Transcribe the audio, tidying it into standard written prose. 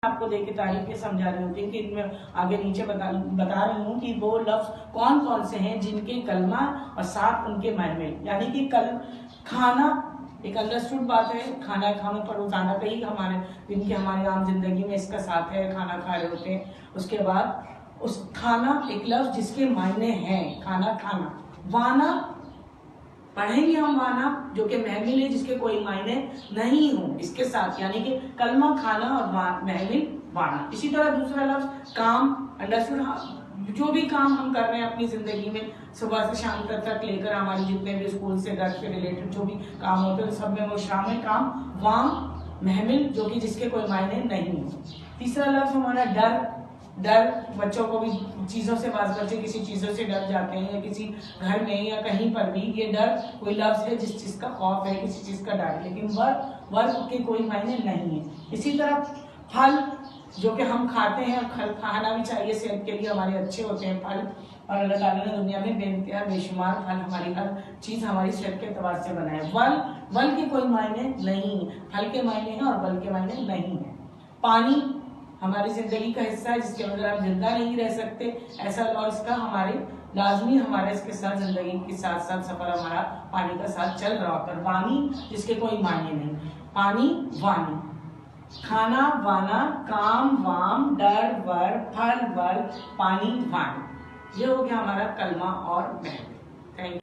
आपको देख के तारीफ के समझा रही होती कि इनमें आगे नीचे बता रही हूँ कि वो लफ्ज कौन कौन से हैं जिनके कलमा और साथ उनके महमिल, यानी कि कल खाना एक अंडरस्टूड बात है। खाना खानों पर रोजाना का ही हमारे दिन की हमारी आम जिंदगी में इसका साथ है, खाना खा रहे होते हैं। उसके बाद उस खाना एक लफ्ज जिसके मायने हैं, खाना खाना। वाना पढ़ेंगे हम, वाना जो कि महमिल है जिसके कोई मायने नहीं हो इसके साथ, यानी कि कलमा खाना और महमिल वाना। इसी तरह दूसरा लफ्ज काम, अंडरस्टूड। जो भी काम हम कर रहे हैं अपनी जिंदगी में सुबह से शाम तक लेकर हमारे जितने भी स्कूल से घर के रिलेटेड जो भी काम होते हैं सब में वो शामिल काम। वाम महमिल जो कि जिसके कोई मायने नहीं हो। तीसरा लफ्ज हमारा डर। डर बच्चों को भी चीजों से, बात बच्चे किसी चीजों से डर जाते हैं या किसी घर में या कहीं पर भी, ये डर कोई लफ्ज है जिस चीज का खौफ है, किसी चीज का डर, लेकिन वर्ग के कोई मायने नहीं है। इसी तरह फल जो कि हम खाते हैं, फल खाना भी चाहिए, सेहत के लिए हमारे अच्छे होते हैं फल। और अल्लाह ताला ने दुनिया में बेइंतहा बेशुमार फल, हमारी हर चीज हमारी सेहत के एतबार से बनाए। वल के कोई मायने नहीं, फल के मायने हैं और वल के मायने नहीं है। पानी हमारी जिंदगी का हिस्सा है जिसके बगैर हम जिंदा नहीं रह सकते, ऐसा और इसका हमारे लाजमी हमारे इसके साथ जिंदगी के साथ साथ सफर हमारा पानी का साथ चल रहा होता है। पानी जिसके कोई मायने नहीं, पानी वानी। खाना वाना, काम वाम, डर वर, फल वर, पानी वानी। ये हो गया हमारा कलमा और महल। Thank you.